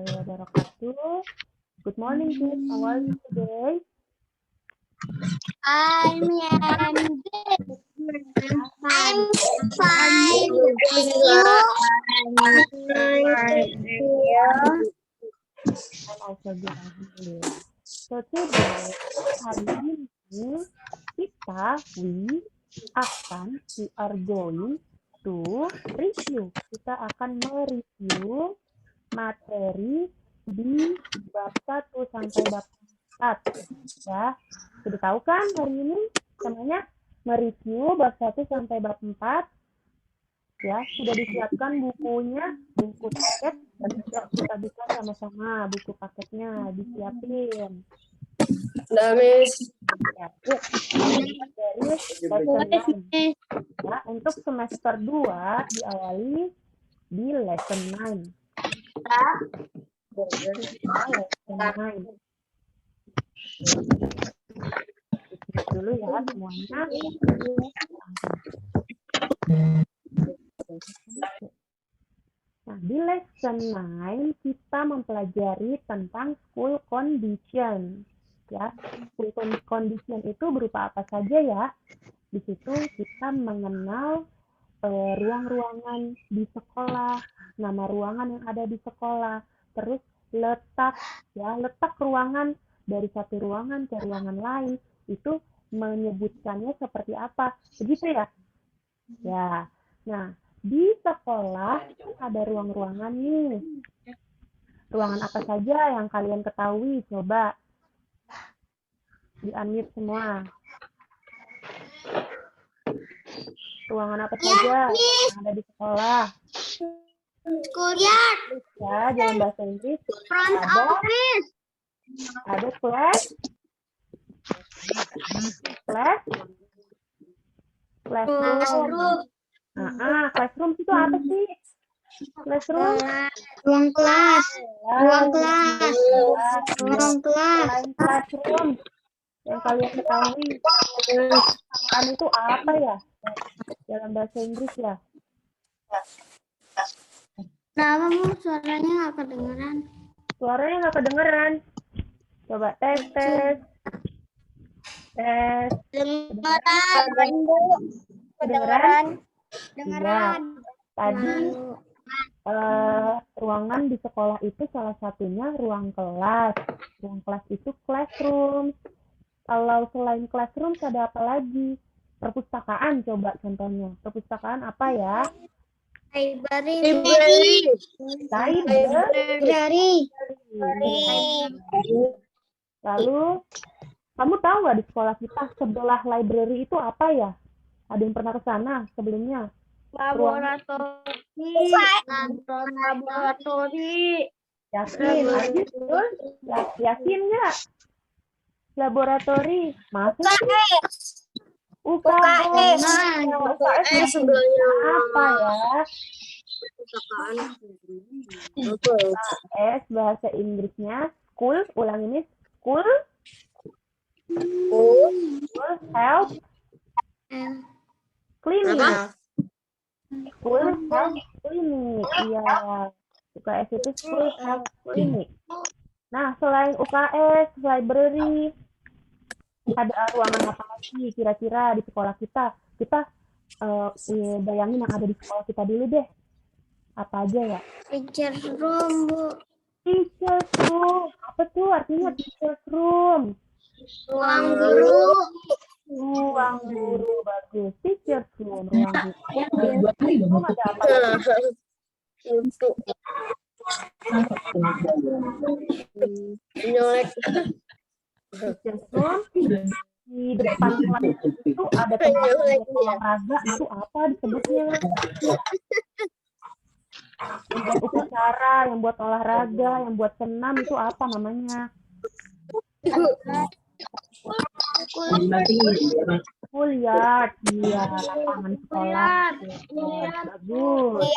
wabarakatuh. Good morning, kids. How are you today? I'm good. I'm fine. I'm also good, alhamdulillah. So today, hari ini we are going to review. Kita akan mereview materi di bab 1 sampai bab 4. Ya, sudah tahu kan hari ini namanya mereview bab 1 sampai bab 4. Ya, sudah disiapkan bukunya, buku paket, dan kita bisa sama-sama buku paketnya disiapin. Damis. Ya, yuk. Dari lesson 9. Ya, untuk semester 2 diawali di lesson 9. Lesson 9. Dulu ya semuanya. Nah, di lesson 9 kita mempelajari tentang school condition. Ya, school condition itu berupa apa saja ya? Di situ kita mengenal ruang-ruangan di sekolah, nama ruangan yang ada di sekolah, terus letak ruangan dari satu ruangan ke ruangan lain itu menyebutkannya seperti apa, begitu ya? Ya, nah di sekolah ada ruang-ruangan nih. Ruangan apa saja yang kalian ketahui? Coba di-unmute semua. Ruangan apa saja yang ada di sekolah? Schoolyard. Ya, dalam bahasa Inggris Front office. ada classroom. Classroom itu apa sih? Classroom? Ruang kelas. Ruang kelas. Selain classroom yang kalian ketahui, itu apa ya? Dalam bahasa Inggris ya? Kenapa Bu suaranya nggak kedengeran? Suaranya nggak kedengeran. Coba tes. Kedengeran. Iya. Tadi ruangan di sekolah itu salah satunya ruang kelas. Ruang kelas itu classroom. Kalau selain classroom ada apa lagi? Perpustakaan coba contohnya. Perpustakaan apa ya? Library. Lalu kamu tahu nggak di sekolah kita sebelah library itu apa ya? Ada yang pernah ke sana sebelumnya? Laboratori. Yasin, betul? Yasin nggak? Laboratori, masuk UKS. UKS sebelahnya apa ya? UKS bahasa Inggrisnya school, ulang ini school health clinic. School health clinic, iya. UKS itu school health clinic. Nah, selain UKS, library, ada ruangan apa lagi kira-kira di sekolah kita? Kita bayangin yang ada di sekolah kita dulu deh. Apa aja ya? Teacher's room, Bu. Teacher's room. Apa tuh artinya teacher's room? Ruang guru. Ruang guru, bagus. Teacher's room, ruang guru. Ada apa lagi? Untuk Teacher's room. Di depan kelas itu ada tempat olahraga, itu apa disebutnya? Yang buat upacara, yang buat olahraga, yang buat senam itu apa namanya? Schoolyard, iya, lapangan sekolah. Bagus.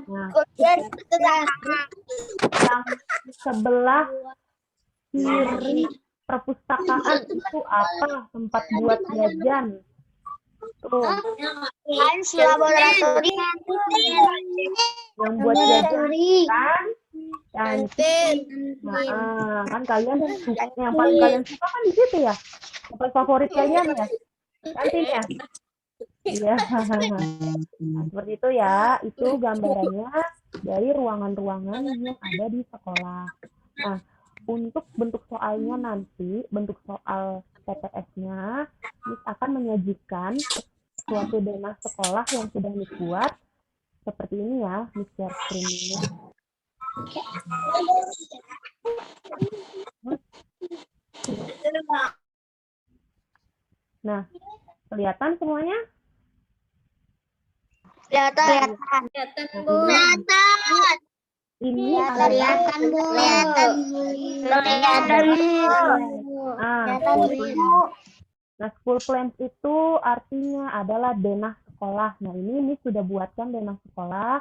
Nah, yang sebelah kiri perpustakaan itu apa? Tempat buat jajan. Tuh. Laboratori. Yang buat jajan kan? Kantin. Nah, kan kalian yang paling kalian suka kan di situ ya. Tempat favorit kalian ya. Kantin ya. Iya. Nah, seperti itu ya. Itu gambarannya dari ruangan-ruangan yang ada di sekolah. Nah, untuk bentuk soalnya nanti, bentuk soal TPS-nya, Miss akan menyajikan suatu denah sekolah yang sudah Miss buat. Seperti ini ya, Miss share screen dulu. Nah, kelihatan semuanya? Kelihatan. Bu. Ini adalah Kelihatan, Bu. Kelihatan, Bu. Nah, school plans itu artinya adalah denah sekolah. Nah, ini sudah buatkan denah sekolah.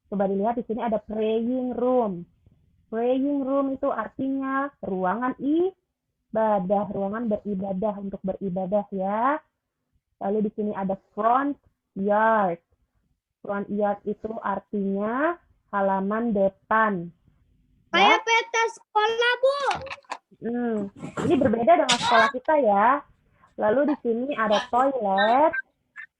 Coba dilihat di sini ada praying room. Praying room itu artinya ruangan ibadah, ruangan beribadah untuk beribadah ya. Lalu di sini ada front yard. Front yard itu artinya halaman depan. Kayak peta sekolah, Bu. Ini berbeda dengan sekolah kita ya. Lalu di sini ada toilet.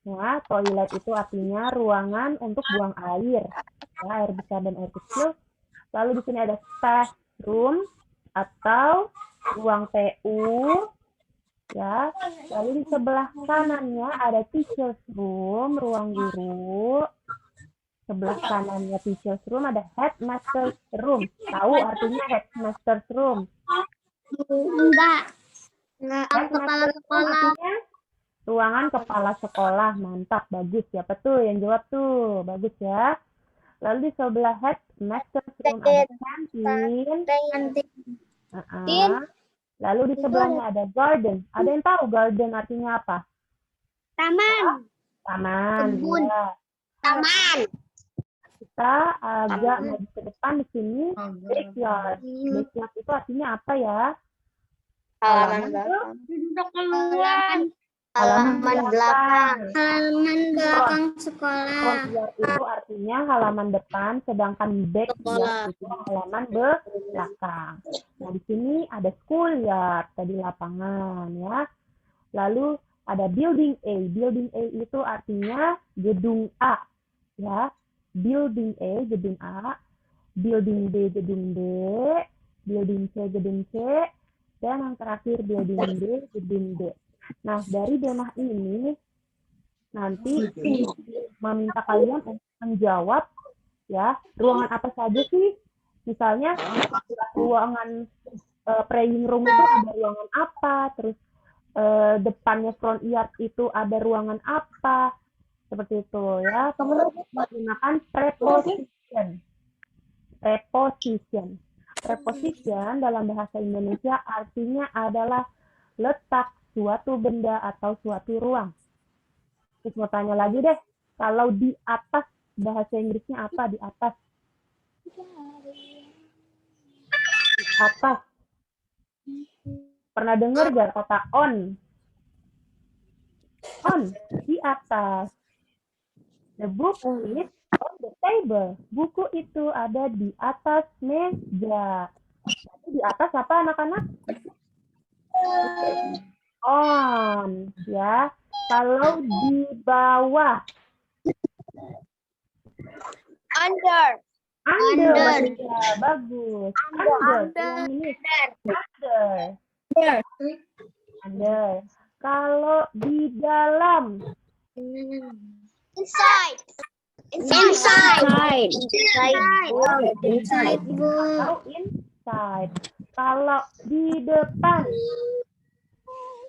Ya, toilet itu artinya ruangan untuk buang air. Ya, air besar dan air kecil. Lalu di sini ada staff room atau ruang TU. Ya, lalu di sebelah kanannya ada teacher's room, ruang guru. Sebelah kanannya teacher's room ada headmaster's room. Tahu artinya headmaster's room? Enggak. Kepala sekolah. Artinya ruangan kepala sekolah. Mantap, bagus. Siapa tuh yang jawab tuh? Bagus ya. Lalu di sebelah headmaster's room ada kantin. Lalu di sebelahnya ada garden. Ada yang tahu garden artinya apa? Taman. Taman. Kebun. Ya. Taman. Kita agak maju ke depan di sini. Backyard. Backyard itu artinya apa ya? Halaman belakang. Halaman belakang. Halaman belakang sekolah. Front yard itu artinya halaman depan, sedangkan backyard itu halaman belakang. Nah, di sini ada schoolyard, tadi lapangan ya. Lalu ada building A. Building A itu artinya gedung A. Ya, building A, gedung A. Building B, gedung B. Building C, gedung C. Dan yang terakhir building D, gedung D. Nah, dari denah ini nanti meminta kalian untuk menjawab ya, ruangan apa saja sih? Misalnya ruangan praying room itu ada ruangan apa, terus depannya front yard itu ada ruangan apa, seperti itu ya. Kemudian menggunakan preposition. Preposition. Preposition dalam bahasa Indonesia artinya adalah letak suatu benda atau suatu ruang. Terus mau tanya lagi deh, kalau di atas bahasa Inggrisnya apa di atas? Di atas. Pernah dengar gak kata on? On, di atas. The book is on the table. Buku itu ada di atas meja. Jadi di atas apa anak-anak? On, ya. Kalau di bawah. Under. Under. Ya, bagus. Under. Yang ini. Under. Kalau di dalam. Inside. Inside. Atau inside. Kalau di depan.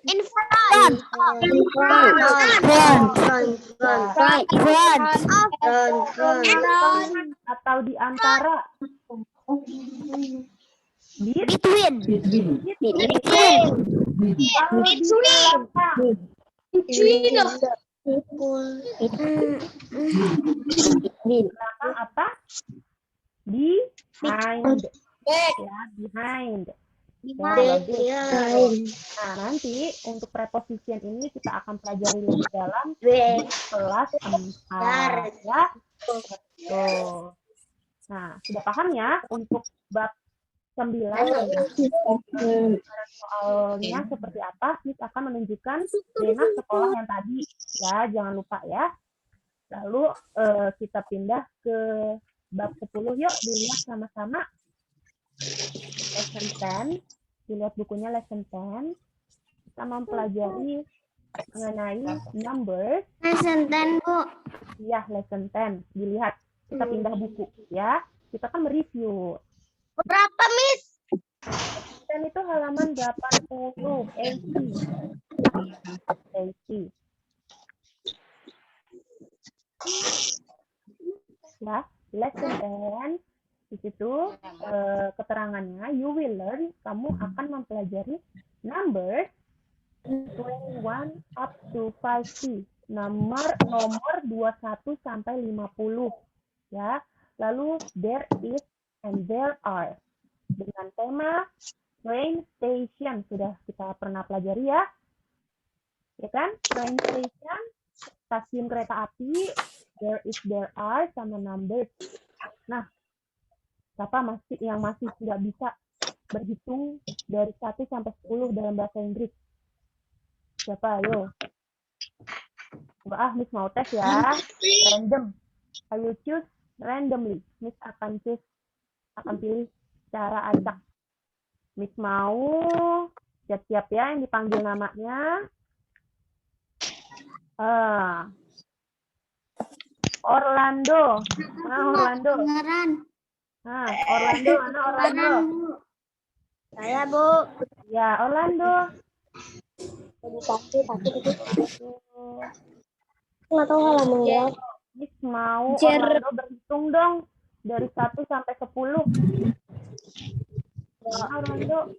In front. Atau di antara. Between. Kalau di belakang. Belakang apa? Behind. Ya, behind. Ya, nah, nanti untuk preposition ini kita akan pelajari lebih dalam di kelas 4 ya. Tuh. Nah, sudah paham ya untuk bab 9 soalnya seperti apa? Miss akan menunjukkan zona sekolah yang tadi. Ya, jangan lupa ya. Lalu kita pindah ke bab 10. Yuk, dilihat sama-sama. Lesson 10. Dilihat bukunya lesson 10. Kita mempelajari mengenai numbers. Lesson 10, Bu. Iya, lesson 10. Dilihat. Kita pindah buku ya. Kita kan mereview. Berapa, Miss? 10 itu halaman 80. 80. Ya, lesson 10. Di situ keterangannya, you will learn, kamu akan mempelajari numbers 21 up to 50. Nomor 21 sampai 50. Ya. Lalu there is and there are. Dengan tema train station, sudah kita pernah pelajari ya. Ya kan? Train station, stasiun kereta api, there is, there are, sama numbers. Nah, siapa yang masih tidak bisa berhitung dari 1 sampai 10 dalam bahasa Inggris? Siapa? Ayo. Miss mau tes ya. Random. Ayo choose randomly. Miss akan pilih secara acak. Miss mau siap-siap ya yang dipanggil namanya. Orlando. Orlando. Beneran. Orlando, mana Orlando? Saya, Bu. Ya, Orlando. Nggak tahu halamannya. Miss mau Orlando berhitung dong dari 1 sampai 10. Orlando.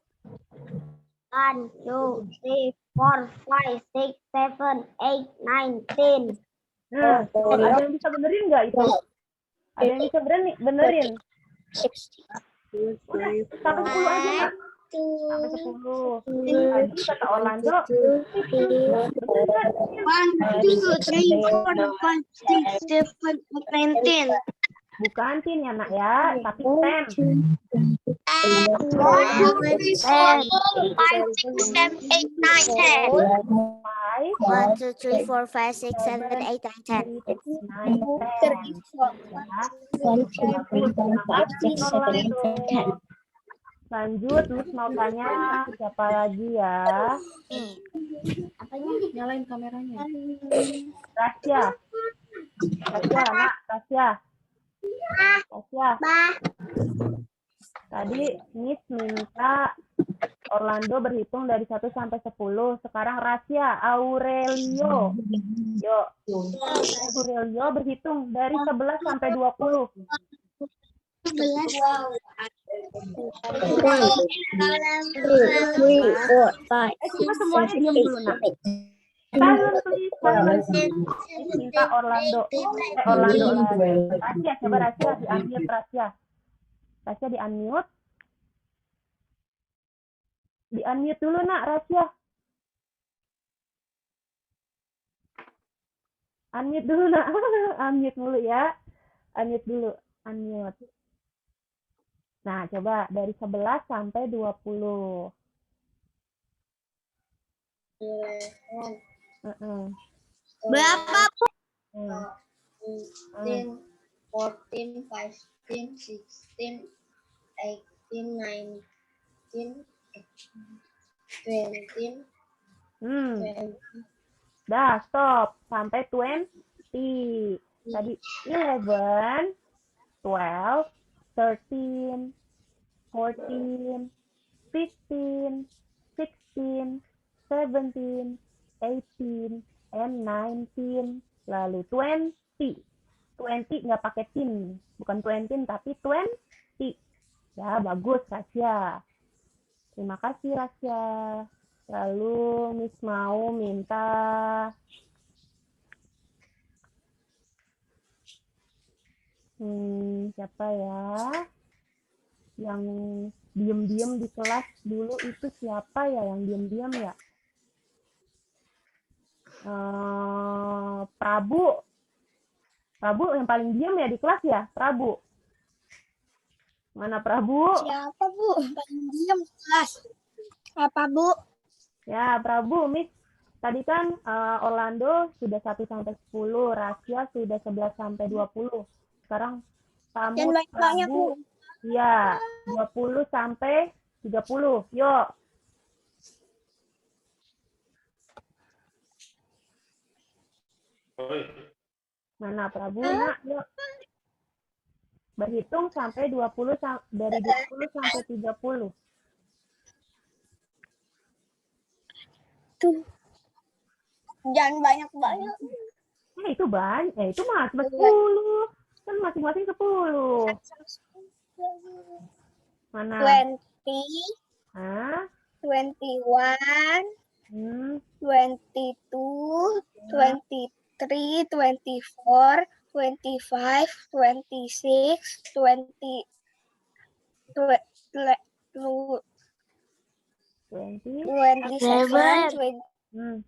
1, 2, 3, 4, 5, 6, 7, 8, 9, 10. Nah, ada yang bisa benerin nggak itu? Ada yang bisa benerin? Udah, sampai 10 aja, Nak. Sampai 10. Tadi kata Orlando. 1, 2, 3, 4, 5, 6, 7, 8, 9. Bukan 10 ya, Nak ya, tapi 10. 1, 2, 3, 4, 5, 6, 7, 8, 9, 10. 1, 2, 3, 4, 5, 6, 7, 8, 9, 10. 9, 10. Lanjut, Miss mau tanya siapa lagi ya? Nyalain kameranya. Tasya. Tasya, Nak. Tasya. Tadi Miss minta Orlando berhitung dari 1 sampai 10. Sekarang Rasya, Aurelio. Yuk. Aurelio berhitung dari 11 sampai 20. 11. Coba semuanya diam dulu, Nak. Silent, please. Silent. Minta Orlando. Orlando lagi. Rasya, coba Rasya di-unmute, Rasya. Rasya di-unmute. Di-unmute dulu, Nak, Rasya. Unmute dulu, Nak. Unmute dulu ya. Unmute dulu. Unmute. Nah, coba dari 11 sampai 20. Berapa, Bu? 13, 14, 15, 16, 18, 19, 20. 20. Dah, stop. Sampai 20. Tadi 11, 12, 13, 14, 15, 16, 17, 18, and 19. Lalu 20. 20 nggak pakai tin. Bukan 20, tapi 20. Ya, bagus, Rasya. Terima kasih, Rasya. Lalu Miss mau minta siapa ya? Yang diem-diem di kelas dulu itu siapa ya yang diem-diem ya? Prabu. Prabu yang paling diem ya di kelas ya, Prabu. Mana Prabu? Siapa, Bu? Diam kelas. Apa, Bu? Ya, Prabu, Miss. Tadi kan Orlando sudah 1 sampai 10, Rasya sudah 11 sampai 20. Sekarang kamu Jangan banyak-banyak, Bu. Prabu, ya, 20 sampai 30. Yuk. Mana Prabu? Nak, yuk. Berhitung sampai 20 dari 20 sampai 30. Tuh. Jangan banyak-banyak. Itu banyak. Itu mah cuma 10. Kan masing-masing 10. Mana? 20, Hah? 21, 22, 23, 24, 25, 26, 20, 27, 29,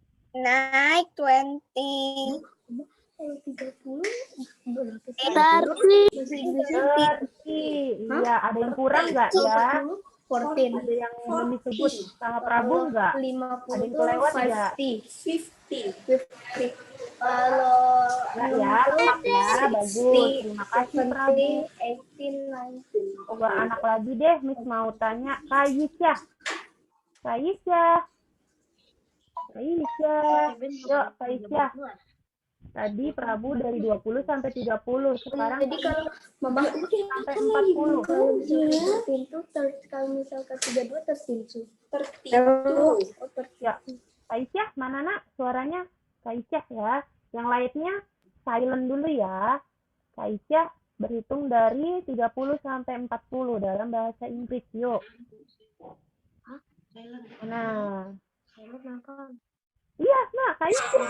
20, 30. Iya, ada yang kurang nggak ya? 14. Ada yang belum disebut sama Prabu nggak? Ada yang kelewat nggak? 50. Kalau Nggak ya, lengkap ya, bagus. Terima kasih Prabu. 18, 19. Coba anak lagi deh, Miss mau tanya. Kaisyah. Kaisyah. Yuk, Kaisyah. Tadi Prabu dari 20 sampai 30. Sekarang Jadi kalau Mama sampai 40. kalau misalnya pintu kalau misalkan 32 terpintu. Oh, Ya, Kaisyah, mana nak suaranya? Kaisyah ya. Yang lainnya silent dulu ya. Kaisyah berhitung dari 30 sampai 40 dalam bahasa Inggris. Yuk. Nah. Iya, nah Kaisyah.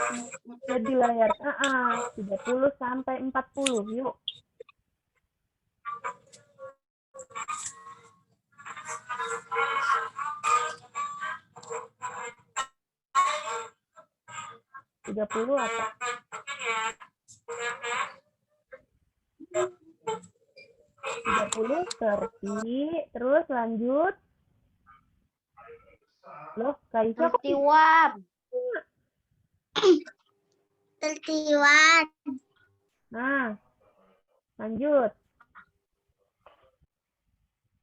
Lihat di layar. 30 sampai 40. Yuk. Tiga puluh apa? 30 terus lanjut. Loh, Kaisyah kok 31. 31. Nah, lanjut.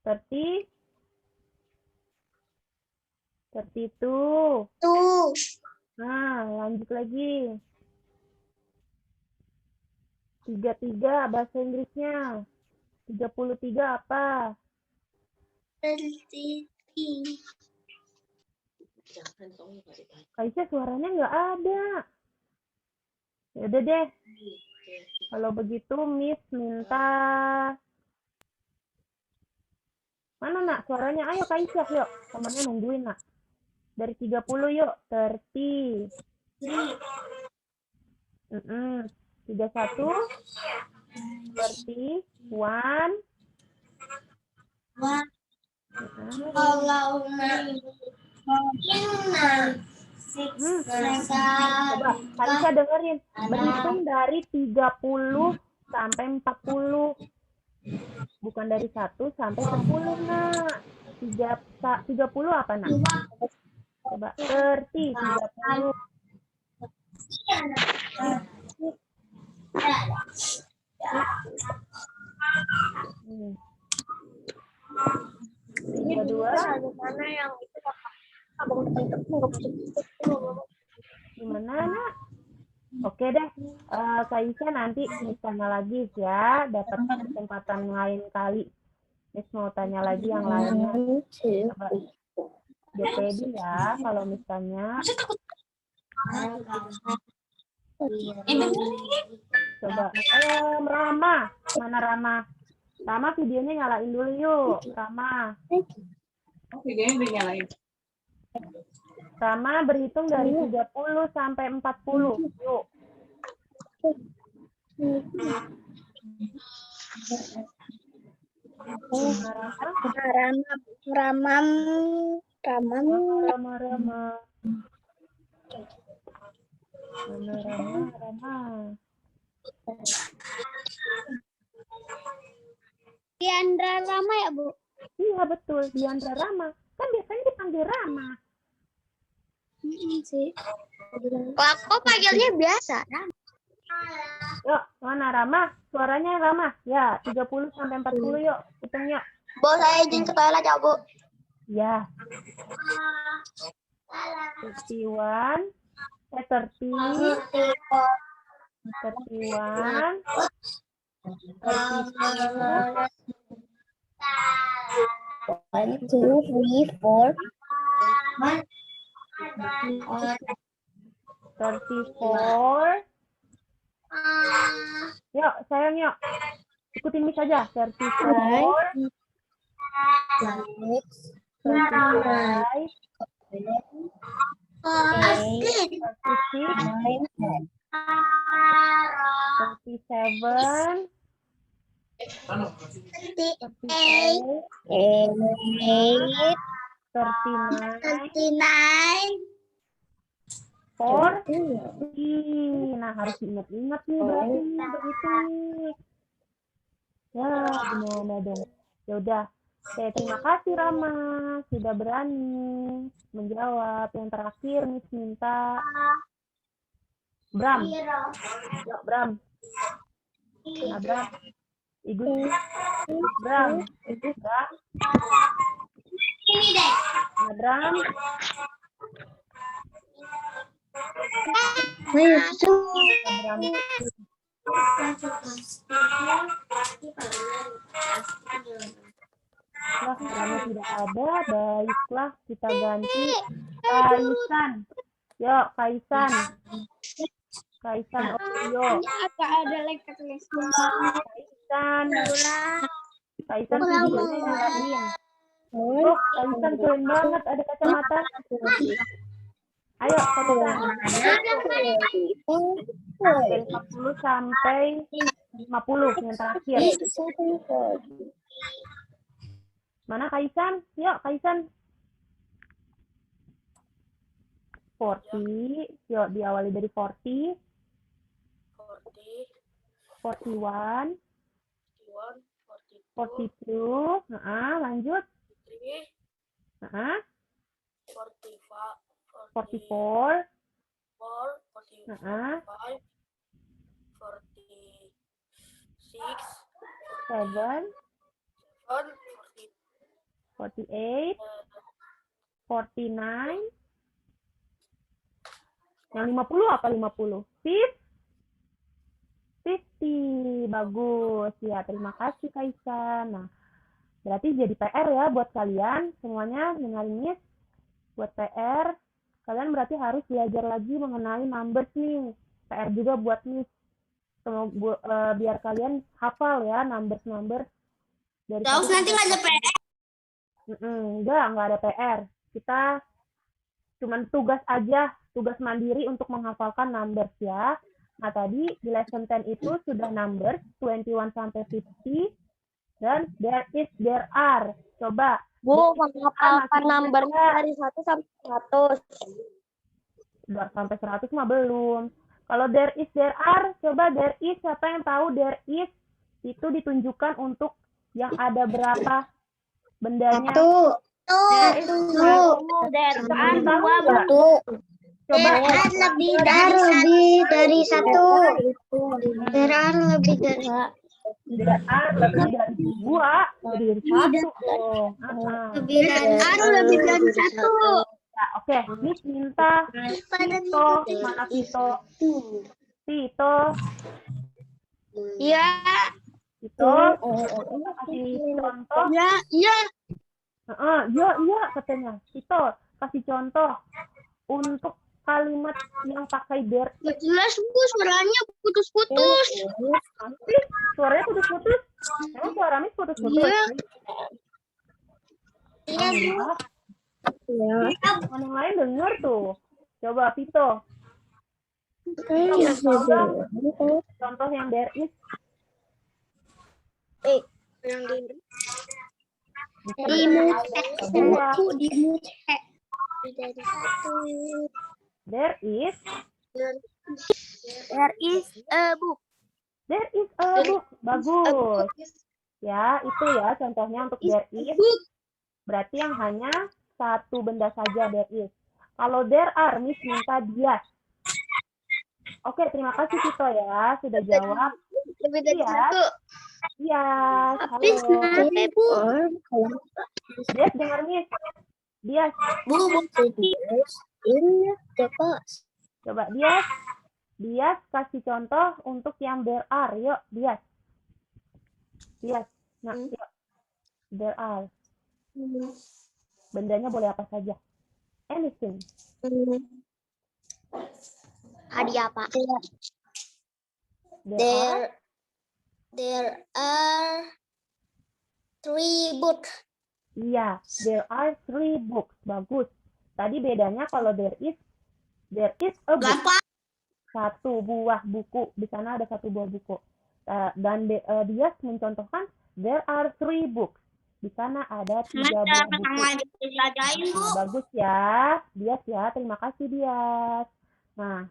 32. Nah, lanjut lagi. 33 bahasa Inggrisnya. 33 apa? 33. Kaisyah suaranya nggak ada. Ya udah deh. Kalau begitu Miss minta. Mana nak suaranya? Ayo Kaisyah yuk. Temannya nungguin nak. Dari 30 yuk. 30. 31. 31. Kalau Coba Kaisyah dengerin. Berhitung dari 30 sampai 40. Bukan dari 1 sampai 10 nak. 30 apa nak? Coba 30. 32. Mana yang itu Gimana nak? Oke deh, Kaisyah nanti Miss tanya lagi ya, dapat kesempatan lain kali. Miss mau tanya lagi yang lainnya. Coba dia pede ya kalau Miss tanya. Coba, Rama, mana Rama? Rama videonya nyalain dulu yuk, Rama. videonya dinyalain. Rama berhitung dari 30 sampai 40. Yuk. Rama. Diandra Rama ya, Bu? Iya, betul. Diandra Rama. Kan biasanya dipanggil Rama. Sih. Aku panggilnya biasa. Yuk, mana Rama? Suaranya Rama. Ya, 30 sampai 40 yuk. Hitung yuk. Bu, saya izin ke toilet ya, Bu. Ya. 31. 30. 31. 32. 1, 2, 3, 4. 34. Yuk, sayang yuk. Ikutin Miss aja. 34. 35. 36. 37. 39. 40. Nah, harus diingat-ingat nih berarti nih begitu. Ya, gimana dong? Ya udah. Oke, terima kasih Rama sudah berani menjawab. Yang terakhir Miss minta Bram. Yuk, Bram. Nah, Bram. Igus. Bram. Bram. Ini deh. Nah, Bram. Bram. Wah, Rama tidak ada. Baiklah, kita ganti Kaisan. Yuk, Kaisan. Kaisan Opio. Ada leket tulisnya. Kaisan. Kaisan videonya nyalain. Oh, Kaisan keren banget. Ada kacamata. Ayo, Kaisan. Dari 40 sampai 50 yang terakhir. Mana Kaisan? Yuk, Kaisan. 40. Yuk, diawali dari 40. 41. 42. Lanjut. 44. 7. 48. 49. Yang 50 apa 50? 50. Bagus. Ya, terima kasih Kaisan. Nah, berarti jadi PR ya buat kalian. Semuanya dengerin Miss. Buat PR, kalian berarti harus belajar lagi mengenai numbers nih. PR juga buat Miss. Biar kalian hafal ya numbers dari Terus nanti nggak ada PR. Enggak ada PR. Kita cuman tugas aja, tugas mandiri untuk menghafalkan numbers ya. Nah, tadi di lesson 10 itu sudah numbers 21 sampai 50 dan there is, there are. Coba Bu, menghafalkan numbernya dari 1 sampai 100. Sampai 100 mah belum. Kalau there is, there are, coba there is, siapa yang tahu there is itu ditunjukkan untuk yang ada berapa bendanya? Tuh. There are Satu. Coba Lebih dari 1. There are lebih dari 2. there are lebih dari 2, lebih dari 1. Lebih dari 1. Nah, oke, Miss minta Tito, mana Tito? Tito, Ya. Tito, kasih contoh. Ya. Iya katanya. Tito, kasih contoh untuk kalimat yang pakai there. Gak jelas, Bu, suaranya putus-putus. Nanti suaranya putus-putus. Emang suara Miss putus-putus? Iya, Bu. Yang lain denger tuh. Coba Tito. Contoh yang there is. There is There is a book. There is a book. Bagus. Ya, itu ya contohnya untuk there is. Berarti yang hanya satu benda saja there is. Kalau there are, Miss minta bias. Oke, terima kasih Tito ya sudah jawab. Lebih dari Iya. satu. Iya, Habis halo. nanti, Bu. Bias dengar Miss. Bias, Bu, ini dapat. coba Bias. Bias kasih contoh untuk yang there are. Yuk, Bias. Bias. Nah, yuk. There are. Bendanya boleh apa saja. Anything. Hadiah apa? There are 3 books. Iya, there are 3 books. Bagus. Tadi bedanya kalau there is a book. Satu buah buku. Di sana ada satu buah buku. Dan dia mencontohkan there are 3 books. Di sana ada 3 buah buku. Nah, bagus ya. Dias ya. Terima kasih Dias. Nah,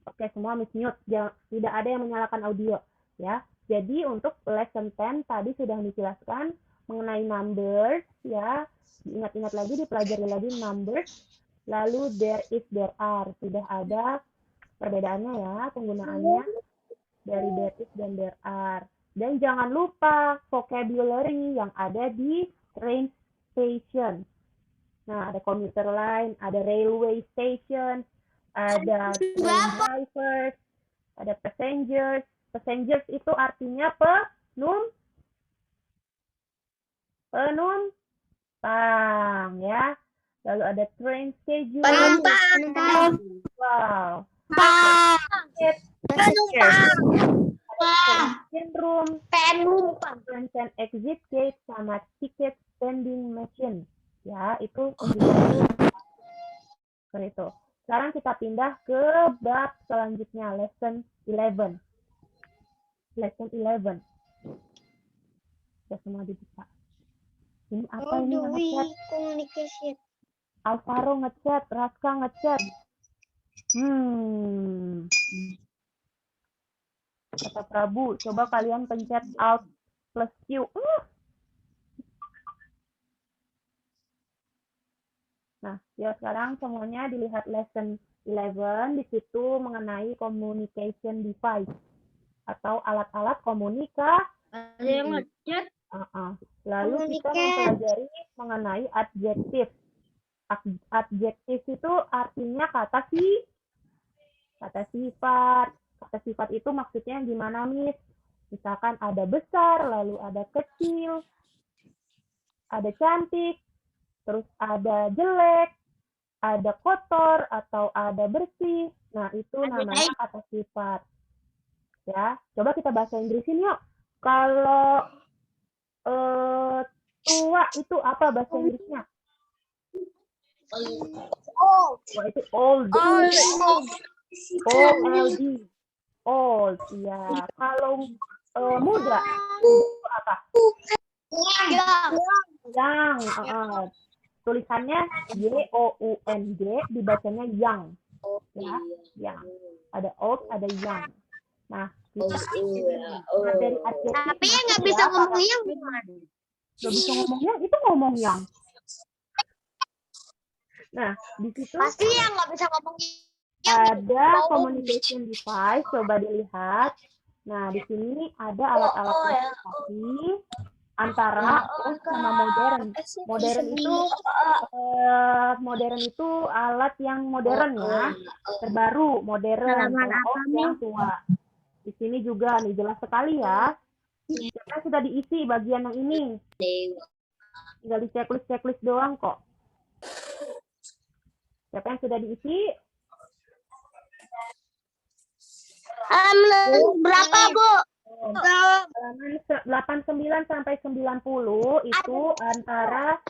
oke semua Miss mute. Tidak ada yang menyalakan audio ya. Jadi untuk lesson 10 tadi sudah dijelaskan mengenai numbers ya. Ingat-ingat lagi, dipelajari lagi numbers. Lalu there is, there are. Sudah ada perbedaannya ya, penggunaannya dari there is dan there are. Dan jangan lupa vocabulary yang ada di train station. Nah, ada commuter line, ada railway station, ada train drivers, ada passengers. Passengers itu artinya penumpang ya. Lalu ada train schedule. Penumpang. Wow. Room, Penumpang. and exit gate sama ticket vending machine. Ya, itu seperti itu. Sekarang kita pindah ke bab selanjutnya, lesson 11. Lesson 11. Sudah semua dibuka. Ini apa ini yang ngechat? Communication. Alvaro ngechat, Raska ngechat. Kata Prabu, coba kalian pencet Alt plus Q. Nah, ya sekarang semuanya dilihat lesson 11, di situ mengenai communication device atau alat-alat komunikasi. Ada yang ngechat. Lalu kita mempelajari mengenai adjektif. Adjektif itu artinya kata sifat. Kata sifat itu maksudnya gimana, Miss? Misalkan ada besar, lalu ada kecil, ada cantik, terus ada jelek, ada kotor, atau ada bersih. Nah, itu namanya kata sifat. Ya, coba kita bahasa Inggrisin yuk. Kalau tua itu apa bahasa Inggrisnya? Old. Wah, itu old. O-L-D. Old, ya. Kalau muda, itu apa? Young. Tulisannya Y-O-U-N-G, dibacanya young. Ya, young. Ada old, ada young. Nah, kita dari adjektif. Tapi yang nggak bisa ngomong yang Nggak bisa ngomong yang, itu ngomong yang. Nah, di situ pasti yang nggak bisa ngomong ada communication device, coba dilihat. Nah, di sini ada alat-alat komunikasi antara old sama modern. Modern itu alat yang modern ya, terbaru, modern. Old yang tua. Di sini juga nih jelas sekali ya. Kita sudah diisi bagian yang ini. Tinggal di checklist doang kok. Siapa yang sudah diisi? Berapa, Bu? Halaman 89 sampai 90 itu antara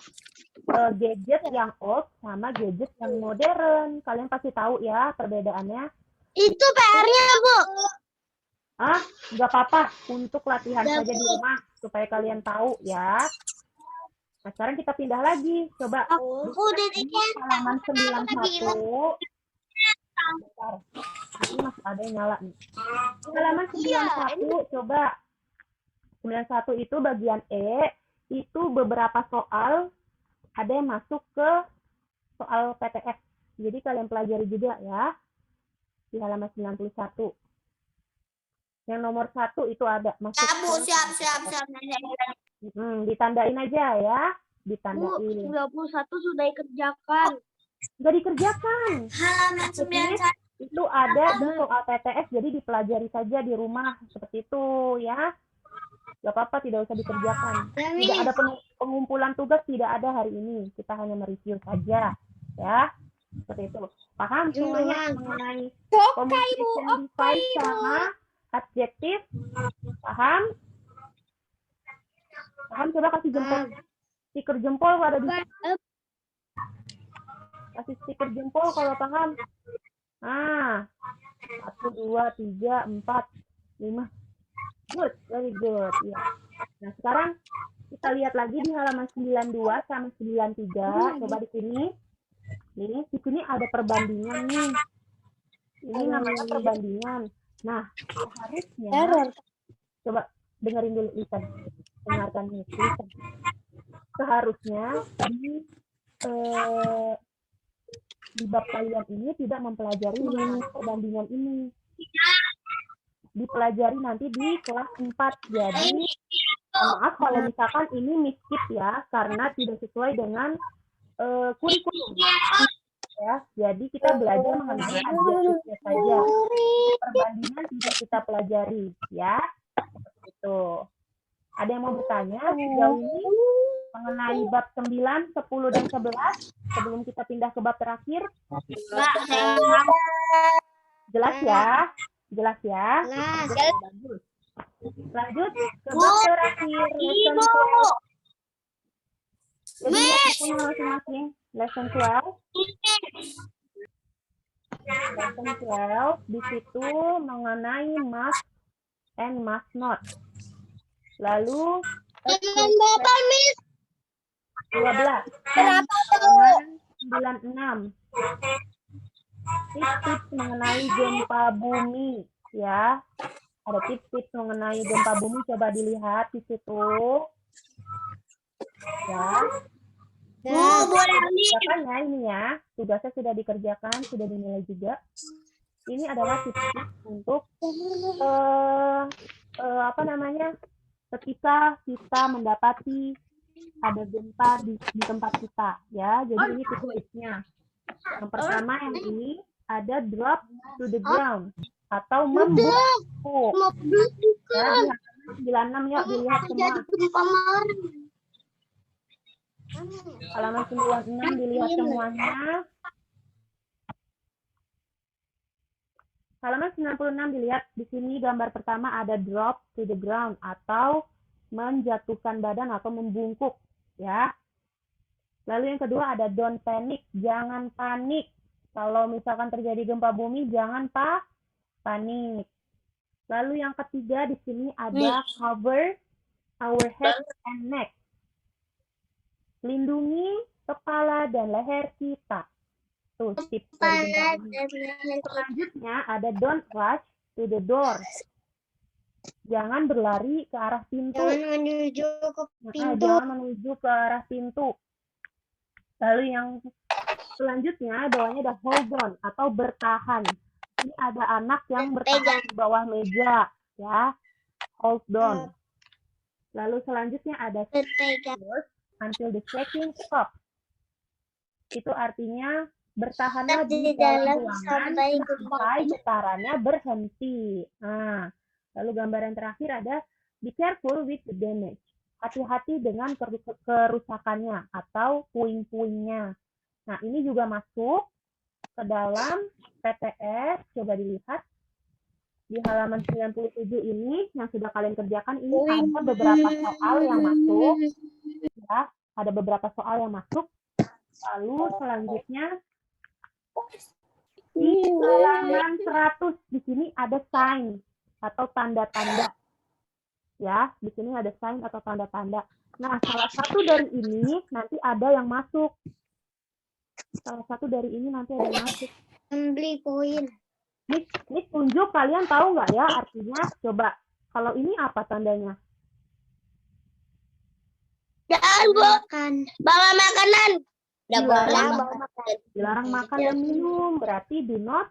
gadget yang old sama gadget yang modern. Kalian pasti tahu ya perbedaannya. Itu PR-nya, Bu. Nggak apa-apa. Untuk latihan saja di rumah supaya kalian tahu ya. Nah, sekarang kita pindah lagi. Coba halaman 91. Bentar. Ini masih ada yang nyala nih. Halaman 91, coba. 91 itu bagian E, itu beberapa soal ada yang masuk ke soal PTS. Jadi kalian pelajari juga ya di halaman 91. Yang nomor 1 itu ada masuk. Ya, Bu, siap. Ditandain aja ya, Bu, ditandain. 91 sudah dikerjakan. Nggak dikerjakan. Halaman 91. Itu ada di soal PTS, jadi dipelajari saja di rumah seperti itu ya. Gak apa-apa, tidak usah dikerjakan. Tidak ada pengumpulan tugas, tidak ada hari ini. Kita hanya mereview saja ya. Seperti itu. Paham semuanya mengenai communication device sama adjektif? Paham? Paham? Coba kasih jempol. Stiker jempol kalau ada di kasih stiker jempol kalau paham. Nah, 1, 2, 3, 4, 5. Good, very good. Ya. Nah, sekarang kita lihat lagi di halaman 92 sama 93. Coba di sini. Nih, di sini ada perbandingan nih. Ini namanya perbandingan. Nah, seharusnya coba dengerin dulu, listen. Dengarkan nih, listen. Seharusnya di bab kalian ini tidak mempelajari mengenai perbandingan ini. Dipelajari nanti di kelas 4. Jadi, maaf kalau misalkan ini miskip ya, karena tidak sesuai dengan kurikulum. Ya, jadi kita belajar mengenai adjektifnya saja. Perbandingan tidak kita pelajari, ya. Seperti itu. Ada yang mau bertanya sejauh ini mengenai bab 9, 10, dan 11 sebelum kita pindah ke bab terakhir? Jelas ya? Jelas ya? Bagus. Lanjut ke bab terakhir. Jadi bukunya masing-masing. Lesson 12. Lesson 12 di situ mengenai must and must not. Lalu 12. Halaman 96. Tips-tips mengenai gempa bumi ya. Ada tips-tips mengenai gempa bumi, coba dilihat di situ. Ya. Dikerjakan ya ini ya. Tugasnya sudah dikerjakan, sudah dinilai juga. Ini adalah tips-tips untuk ketika kita mendapati ada gempa di tempat kita ya. Jadi ini tips-tipsnya. Yang pertama yang ini ada drop to the ground atau membungkuk. Ya, di halaman 96 yuk dilihat semua. Halaman 96 dilihat semuanya. Halaman 96 dilihat di sini gambar pertama ada drop to the ground atau menjatuhkan badan atau membungkuk ya. Lalu yang kedua ada don't panic, jangan panik. Kalau misalkan terjadi gempa bumi jangan panik. Lalu yang ketiga di sini ada cover our head and neck. Lindungi kepala dan leher kita. Tuh tips dari gempa bumi. Selanjutnya ada don't rush to the door. Jangan berlari ke arah pintu. Jangan menuju ke pintu. Jangan menuju ke arah pintu. Lalu yang selanjutnya bawahnya ada hold on atau bertahan. Ini ada anak yang bertahan di bawah meja, ya. Hold on. Lalu selanjutnya ada until the shaking stop. Itu artinya bertahanlah di dalam ruangan sampai getarannya berhenti. Nah, lalu gambaran terakhir ada be careful with the damage. Hati-hati dengan kerusakannya atau puing-puingnya. Nah, ini juga masuk ke dalam PTS. Coba dilihat. Di halaman 97 ini yang sudah kalian kerjakan, ini ada beberapa soal yang masuk. Ya, ada beberapa soal yang masuk. Lalu selanjutnya di halaman 100 di sini ada sign atau tanda-tanda. Ya, di sini ada sign atau tanda-tanda. Nah, salah satu dari ini nanti ada yang masuk. Salah satu dari ini nanti ada yang masuk. Beli koin. Ini tunjuk, kalian tahu nggak ya artinya? Coba, kalau ini apa tandanya? Jangan bawa makanan. Tidak boleh Dilarang bawa makanan. Dilarang makan dan minum, berarti do not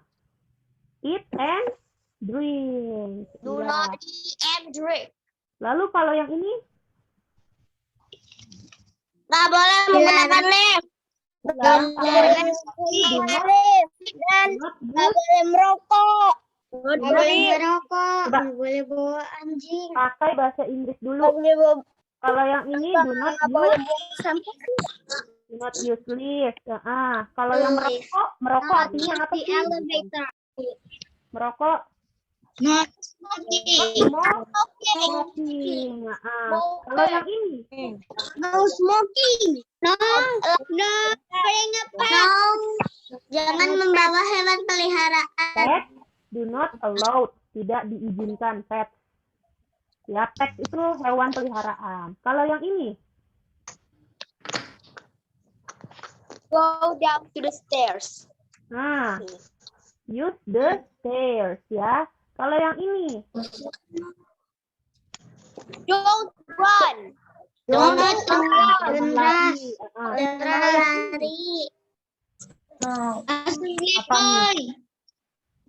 eat and drink. Do Iya. not eat and drink. Lalu kalau yang ini Nggak boleh menggunakan lem. dilarang pakai Dan not nggak use boleh merokok. Nggak boleh merokok. Coba. Nggak boleh bawa anjing. pakai bahasa Inggris Nggak dulu. boleh bawa Kalau yang ini do not use leaf. Kalau yang merokok artinya apa sih? Merokok Not smoking. Kalau yang ini No smoking. No. Boleh ngapain? Jangan membawa hewan peliharaan. pet, do not allowed, tidak diizinkan pet. Ya, pet itu hewan peliharaan. Kalau yang ini Go down to the stairs. use the stairs ya. Kalau yang ini Don't run. don't Don't lari. lari. Assembly point.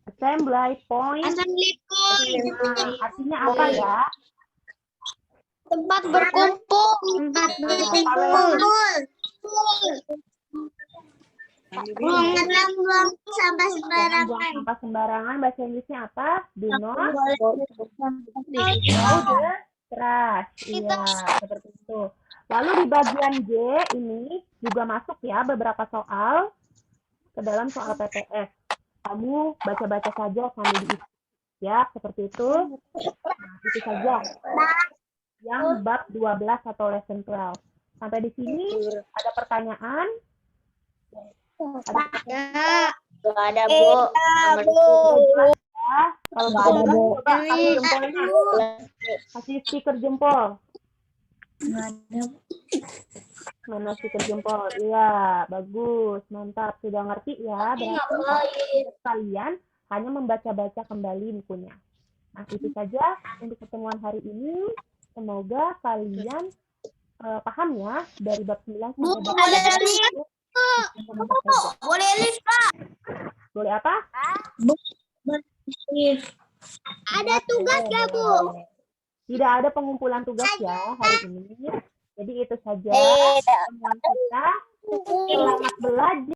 Assembly point. Assembly point. Artinya apa ya? Tempat berkumpul. Tempat berkumpul. Jangan buang sampah Jangan sembarangan. buang sampah sembarangan. Bahasa Inggrisnya apa? Do not Boleh. throw the trash. Iya, seperti itu. Lalu di bagian G ini juga masuk ya beberapa soal ke dalam soal PPS. Kamu baca-baca saja sambil diisi. Ya, seperti itu. Nah, itu saja. Yang bab 12 atau lesson 12. Sampai di sini ada pertanyaan? Gak ada, Bu. Ya, kalau nggak ada, coba kasih jempolnya. Kasih stiker jempol. Mana stiker jempol? Iya, bagus, mantap. Sudah ngerti ya? Berarti kalian hanya membaca-baca kembali bukunya. Nah, itu saja untuk pertemuan hari ini. Semoga kalian paham ya dari bab 9 sampai bab 12. Boleh lift, Pak. Boleh apa? Ada tugas gak, Bu? Tidak ada pengumpulan tugas ya hari ini. Jadi itu saja pertemuan kita. Selamat belajar.